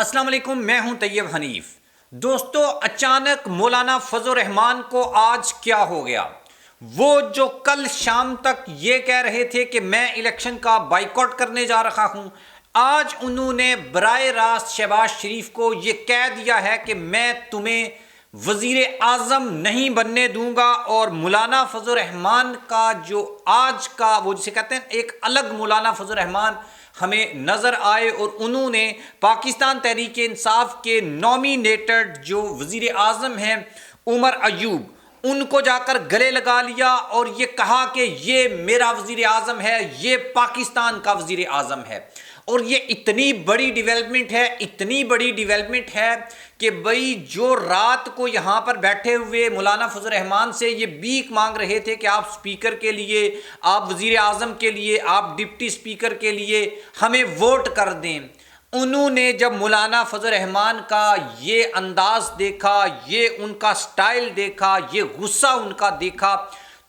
السلام علیکم، میں ہوں طیب حنیف۔ دوستو، اچانک مولانا فضل الرحمان کو آج کیا ہو گیا؟ وہ جو کل شام تک یہ کہہ رہے تھے کہ میں الیکشن کا بائیکاٹ کرنے جا رہا ہوں، آج انہوں نے براہ راست شہباز شریف کو یہ کہہ دیا ہے کہ میں تمہیں وزیر اعظم نہیں بننے دوں گا۔ اور مولانا فضل الرحمان کا جو آج کا وہ جسے کہتے ہیں ایک الگ مولانا فضل الرحمان ہمیں نظر آئے، اور انہوں نے پاکستان تحریک انصاف کے نامینیٹڈ جو وزیر اعظم ہیں عمر ایوب، ان کو جا کر گلے لگا لیا اور یہ کہا کہ یہ میرا وزیر اعظم ہے، یہ پاکستان کا وزیر اعظم ہے۔ اور یہ اتنی بڑی ڈیولپمنٹ ہے کہ بھئی جو رات کو یہاں پر بیٹھے ہوئے مولانا فضل الرحمان سے یہ بھیک مانگ رہے تھے کہ آپ سپیکر کے لیے، آپ وزیر اعظم کے لیے، آپ ڈپٹی سپیکر کے لیے ہمیں ووٹ کر دیں، انہوں نے جب مولانا فضل الرحمان کا یہ انداز دیکھا، یہ ان کا سٹائل دیکھا، یہ غصہ ان کا دیکھا،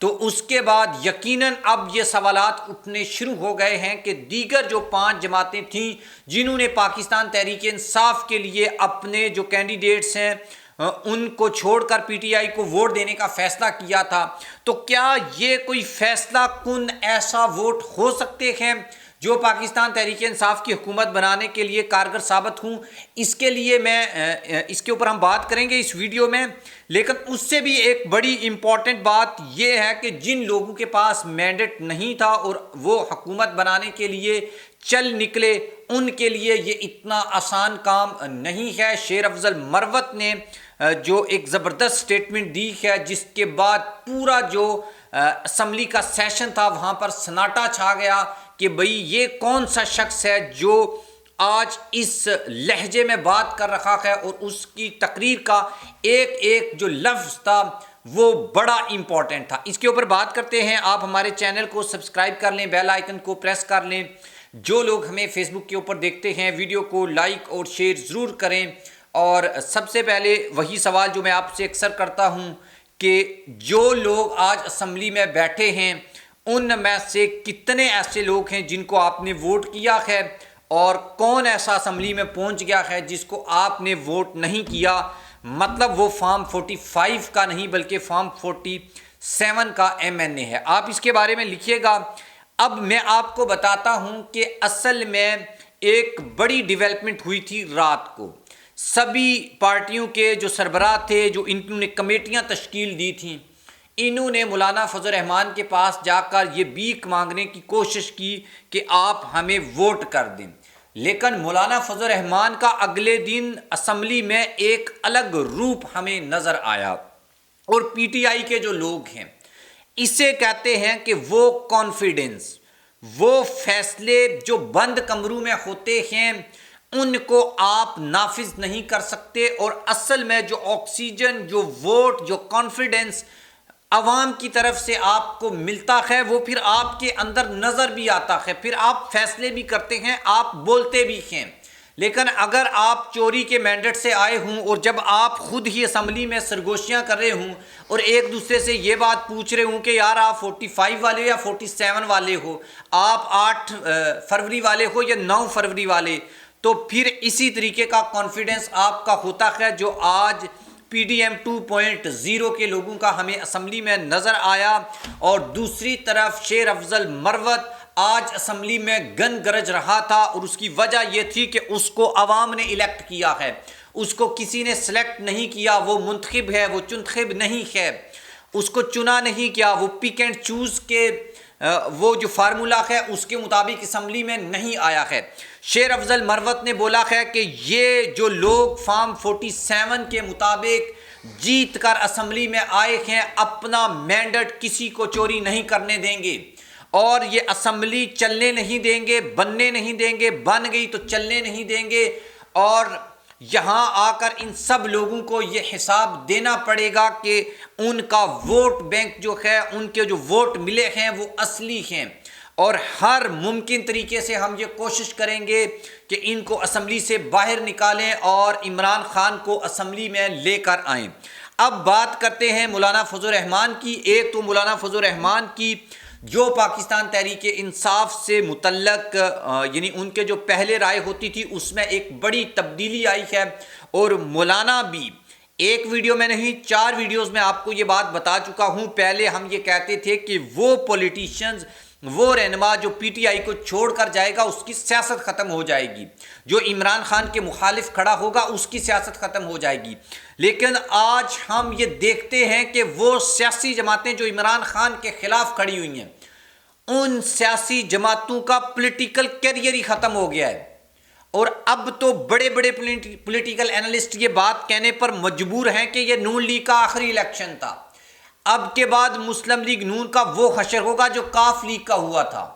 تو اس کے بعد یقیناً اب یہ سوالات اٹھنے شروع ہو گئے ہیں کہ دیگر جو 5 جماعتیں تھیں جنہوں نے پاکستان تحریک انصاف کے لیے اپنے جو کینڈیڈیٹس ہیں ان کو چھوڑ کر پی ٹی آئی کو ووٹ دینے کا فیصلہ کیا تھا، تو کیا یہ کوئی فیصلہ کن ایسا ووٹ ہو سکتے ہیں جو پاکستان تحریک انصاف کی حکومت بنانے کے لیے کارگر ثابت ہوں؟ اس کے لیے اس کے اوپر ہم بات کریں گے اس ویڈیو میں، لیکن اس سے بھی ایک بڑی امپورٹنٹ بات یہ ہے کہ جن لوگوں کے پاس مینڈیٹ نہیں تھا اور وہ حکومت بنانے کے لیے چل نکلے، ان کے لیے یہ اتنا آسان کام نہیں ہے۔ شیر افضل مروت نے جو ایک زبردست سٹیٹمنٹ دی ہے، جس کے بعد پورا جو اسمبلی کا سیشن تھا وہاں پر سناٹا چھا گیا کہ بھئی یہ کون سا شخص ہے جو آج اس لہجے میں بات کر رہا ہے، اور اس کی تقریر کا ایک ایک جو لفظ تھا وہ بڑا امپورٹنٹ تھا۔ اس کے اوپر بات کرتے ہیں۔ آپ ہمارے چینل کو سبسکرائب کر لیں، بیل آئیکن کو پریس کر لیں۔ جو لوگ ہمیں فیس بک کے اوپر دیکھتے ہیں ویڈیو کو لائک اور شیئر ضرور کریں۔ اور سب سے پہلے وہی سوال جو میں آپ سے اکثر کرتا ہوں کہ جو لوگ آج اسمبلی میں بیٹھے ہیں ان میں سے کتنے ایسے لوگ ہیں جن کو آپ نے ووٹ کیا ہے، اور کون ایسا اسمبلی میں پہنچ گیا ہے جس کو آپ نے ووٹ نہیں کیا؟ مطلب وہ فارم 45 کا نہیں بلکہ فارم 47 کا ایم این اے ہے۔ آپ اس کے بارے میں لکھیے گا۔ اب میں آپ کو بتاتا ہوں کہ اصل میں ایک بڑی ڈیولپمنٹ ہوئی تھی رات کو۔ سبھی پارٹیوں کے جو سربراہ تھے، جو انہوں نے کمیٹیاں تشکیل دی تھیں، انہوں نے مولانا فضل الرحمان کے پاس جا کر یہ بھیک مانگنے کی کوشش کی کہ آپ ہمیں ووٹ کر دیں، لیکن مولانا فضل الرحمان کا اگلے دن اسمبلی میں ایک الگ روپ ہمیں نظر آیا۔ اور پی ٹی آئی کے جو لوگ ہیں اسے کہتے ہیں کہ وہ کانفیڈنس، وہ فیصلے جو بند کمروں میں ہوتے ہیں ان کو آپ نافذ نہیں کر سکتے، اور اصل میں جو آکسیجن، جو ووٹ، جو کانفیڈنس عوام کی طرف سے آپ کو ملتا ہے وہ پھر آپ کے اندر نظر بھی آتا ہے، پھر آپ فیصلے بھی کرتے ہیں، آپ بولتے بھی ہیں۔ لیکن اگر آپ چوری کے مینڈیٹ سے آئے ہوں اور جب آپ خود ہی اسمبلی میں سرگوشیاں کر رہے ہوں اور ایک دوسرے سے یہ بات پوچھ رہے ہوں کہ یار آپ 45 والے یا 47 والے ہو، آپ 8 فروری والے ہو یا 9 فروری والے، تو پھر اسی طریقے کا کانفیڈنس آپ کا ہوتا ہے جو آج پی ڈی ایم 2.0 کے لوگوں کا ہمیں اسمبلی میں نظر آیا۔ اور دوسری طرف شیر افضل مروت آج اسمبلی میں گن گرج رہا تھا، اور اس کی وجہ یہ تھی کہ اس کو عوام نے الیکٹ کیا ہے، اس کو کسی نے سلیکٹ نہیں کیا، وہ منتخب ہے، وہ چنتخب نہیں ہے، اس کو چنا نہیں کیا، وہ پک اینڈ چوز کے وہ جو فارمولا ہے اس کے مطابق اسمبلی میں نہیں آیا ہے۔ شیر افضل مروت نے بولا ہے کہ یہ جو لوگ فارم 47 کے مطابق جیت کر اسمبلی میں آئے ہیں اپنا مینڈیٹ کسی کو چوری نہیں کرنے دیں گے، اور یہ اسمبلی چلنے نہیں دیں گے، بننے نہیں دیں گے، بن گئی تو چلنے نہیں دیں گے، اور یہاں آ کر ان سب لوگوں کو یہ حساب دینا پڑے گا کہ ان کا ووٹ بینک جو ہے، ان کے جو ووٹ ملے ہیں وہ اصلی ہیں، اور ہر ممکن طریقے سے ہم یہ کوشش کریں گے کہ ان کو اسمبلی سے باہر نکالیں اور عمران خان کو اسمبلی میں لے کر آئیں۔ اب بات کرتے ہیں مولانا فضل الرحمان کی۔ ایک تو مولانا فضل الرحمان کی جو پاکستان تحریک انصاف سے متعلق یعنی ان کے جو پہلے رائے ہوتی تھی اس میں ایک بڑی تبدیلی آئی ہے، اور مولانا بھی ایک ویڈیو میں نہیں 4 ویڈیوز میں آپ کو یہ بات بتا چکا ہوں۔ پہلے ہم یہ کہتے تھے کہ وہ پولیٹیشنز، وہ رہنما جو پی ٹی آئی کو چھوڑ کر جائے گا اس کی سیاست ختم ہو جائے گی، جو عمران خان کے مخالف کھڑا ہوگا اس کی سیاست ختم ہو جائے گی۔ لیکن آج ہم یہ دیکھتے ہیں کہ وہ سیاسی جماعتیں جو عمران خان کے خلاف کھڑی ہوئی ہیں، ان سیاسی جماعتوں کا پولیٹیکل کیریئر ہی ختم ہو گیا ہے، اور اب تو بڑے بڑے پولیٹیکل اینالسٹ یہ بات کہنے پر مجبور ہیں کہ یہ نون لیگ کا آخری الیکشن تھا، اب کے بعد مسلم لیگ نون کا وہ حشر ہوگا جو کاف لیگ کا ہوا تھا۔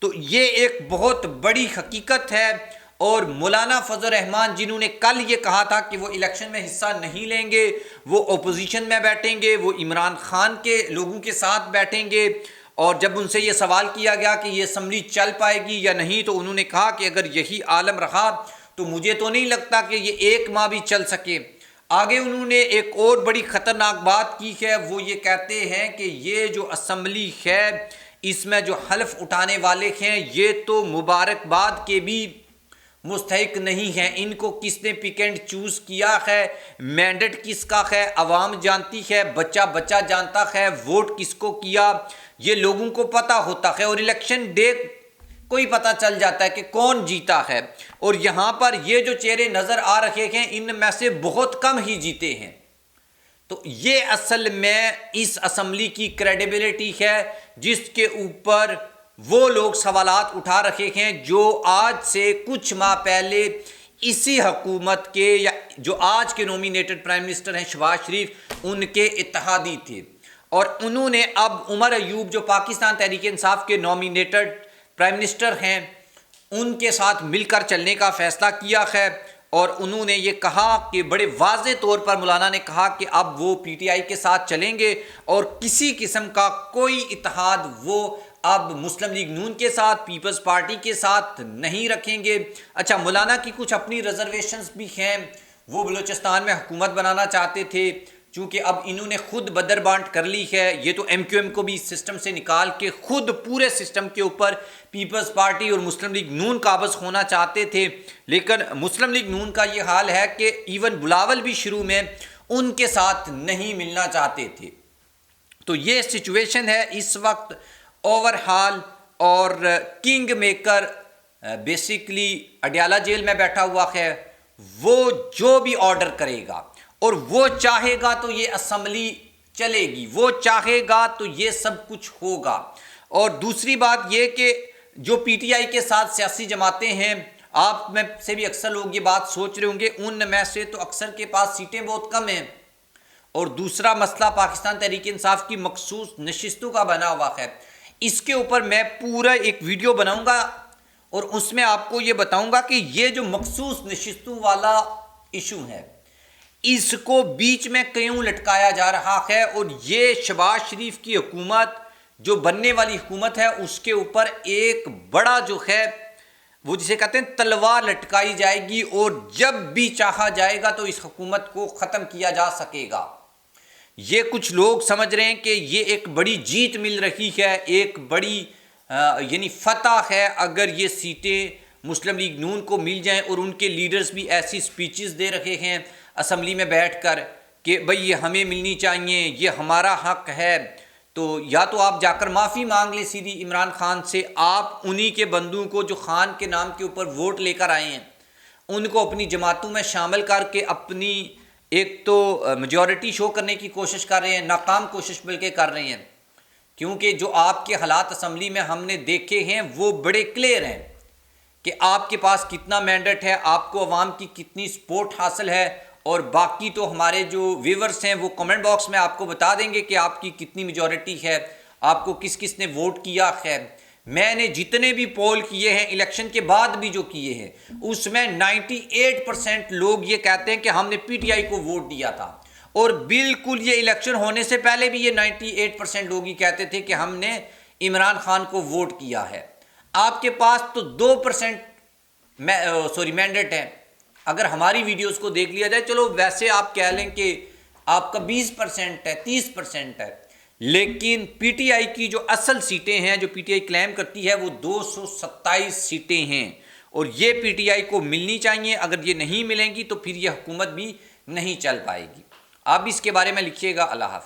تو یہ ایک بہت بڑی حقیقت ہے، اور مولانا فضل الرحمان جنہوں نے کل یہ کہا تھا کہ وہ الیکشن میں حصہ نہیں لیں گے، وہ اپوزیشن میں بیٹھیں گے، وہ عمران خان کے لوگوں کے ساتھ بیٹھیں گے، اور جب ان سے یہ سوال کیا گیا کہ یہ اسمبلی چل پائے گی یا نہیں تو انہوں نے کہا کہ اگر یہی عالم رہا تو مجھے تو نہیں لگتا کہ یہ 1 ماہ بھی چل سکے۔ آگے انہوں نے ایک اور بڑی خطرناک بات کی ہے، وہ یہ کہتے ہیں کہ یہ جو اسمبلی ہے اس میں جو حلف اٹھانے والے ہیں یہ تو مبارکباد کے بھی مستحق نہیں ہیں، ان کو کس نے پک اینڈ چوز کیا ہے، مینڈیٹ کس کا ہے عوام جانتی ہے، بچہ بچہ جانتا ہے، ووٹ کس کو کیا یہ لوگوں کو پتہ ہوتا ہے، اور الیکشن ڈے کوئی پتہ چل جاتا ہے کہ کون جیتا ہے۔ اور یہاں پر یہ جو چہرے نظر آ رہے ہیں ان میں سے بہت کم ہی جیتے ہیں، تو یہ اصل میں اس اسمبلی کی کریڈیبلٹی ہے جس کے اوپر وہ لوگ سوالات اٹھا رہے ہیں جو آج سے کچھ ماہ پہلے اسی حکومت کے یا جو آج کے نومینیٹڈ پرائم منسٹر ہیں شہباز شریف ان کے اتحادی تھے، اور انہوں نے اب عمر ایوب جو پاکستان تحریک انصاف کے نومینیٹڈ پرائم منسٹر ہیں ان کے ساتھ مل کر چلنے کا فیصلہ کیا ہے، اور انہوں نے یہ کہا کہ بڑے واضح طور پر مولانا نے کہا کہ اب وہ پی ٹی آئی کے ساتھ چلیں گے، اور کسی قسم کا کوئی اتحاد وہ اب مسلم لیگ نون کے ساتھ، پیپلز پارٹی کے ساتھ نہیں رکھیں گے۔ اچھا، مولانا کی کچھ اپنی ریزرویشنز بھی ہیں، وہ بلوچستان میں حکومت بنانا چاہتے تھے، چونکہ اب انہوں نے خود بدر بانٹ کر لی ہے، یہ تو ایم کیو ایم کو بھی اس سسٹم سے نکال کے خود پورے سسٹم کے اوپر پیپلز پارٹی اور مسلم لیگ نون قابض ہونا چاہتے تھے، لیکن مسلم لیگ نون کا یہ حال ہے کہ ایون بلاول بھی شروع میں ان کے ساتھ نہیں ملنا چاہتے تھے۔ تو یہ سچویشن ہے اس وقت اوور ہال، اور king maker basically Adiala jail میں بیٹھا ہوا ہے، وہ جو بھی آرڈر کرے گا اور وہ چاہے گا تو یہ اسمبلی چلے گی، وہ چاہے گا تو یہ سب کچھ ہوگا۔ اور دوسری بات یہ کہ جو پی ٹی آئی کے ساتھ سیاسی جماعتیں ہیں، آپ میں سے بھی اکثر لوگ یہ بات سوچ رہے ہوں گے، ان میں سے تو اکثر کے پاس سیٹیں بہت کم ہیں، اور دوسرا مسئلہ پاکستان تحریک انصاف کی مخصوص نشستوں کا بنا ہوا ہے۔ اس کے اوپر میں پورا ایک ویڈیو بناؤں گا اور اس میں آپ کو یہ بتاؤں گا کہ یہ جو مخصوص نشستوں والا ایشو ہے اس کو بیچ میں کیوں لٹکایا جا رہا ہے، اور یہ شہباز شریف کی حکومت جو بننے والی حکومت ہے اس کے اوپر ایک بڑا جو ہے وہ جسے کہتے ہیں تلوار لٹکائی جائے گی، اور جب بھی چاہا جائے گا تو اس حکومت کو ختم کیا جا سکے گا۔ یہ کچھ لوگ سمجھ رہے ہیں کہ یہ ایک بڑی جیت مل رہی ہے، ایک بڑی یعنی فتح ہے اگر یہ سیٹیں مسلم لیگ نون کو مل جائیں، اور ان کے لیڈرز بھی ایسی سپیچز دے رہے ہیں اسمبلی میں بیٹھ کر کہ بھئی یہ ہمیں ملنی چاہیے، یہ ہمارا حق ہے۔ تو یا تو آپ جا کر معافی مانگ لیں سیدھی عمران خان سے، آپ انہی کے بندوں کو جو خان کے نام کے اوپر ووٹ لے کر آئے ہیں ان کو اپنی جماعتوں میں شامل کر کے اپنی ایک تو میجورٹی شو کرنے کی کوشش کر رہے ہیں، ناکام کوشش بلکہ کر رہے ہیں، کیونکہ جو آپ کے حالات اسمبلی میں ہم نے دیکھے ہیں وہ بڑے کلیئر ہیں کہ آپ کے پاس کتنا مینڈیٹ ہے، آپ کو عوام کی کتنی سپورٹ حاصل ہے، اور باقی تو ہمارے جو ویورز ہیں وہ کمنٹ باکس میں آپ کو بتا دیں گے کہ آپ کی کتنی میجورٹی ہے، آپ کو کس کس نے ووٹ کیا ہے۔ میں نے جتنے بھی پول کیے ہیں الیکشن کے بعد بھی جو کیے ہیں اس میں 98% لوگ یہ کہتے ہیں کہ ہم نے پی ٹی آئی کو ووٹ دیا تھا، اور بالکل یہ الیکشن ہونے سے پہلے بھی یہ 98% لوگ ہی کہتے تھے کہ ہم نے عمران خان کو ووٹ کیا ہے۔ آپ کے پاس تو 2% مینڈیٹ ہے، اگر ہماری ویڈیوز کو دیکھ لیا جائے، چلو ویسے آپ کہہ لیں کہ آپ کا 20% ہے، 30% ہے، لیکن پی ٹی آئی کی جو اصل سیٹیں ہیں، جو پی ٹی آئی کلیم کرتی ہے، وہ 227 سیٹیں ہیں، اور یہ پی ٹی آئی کو ملنی چاہیے۔ اگر یہ نہیں ملیں گی تو پھر یہ حکومت بھی نہیں چل پائے گی۔ آپ بھی اس کے بارے میں لکھیے گا۔ اللہ حافظ۔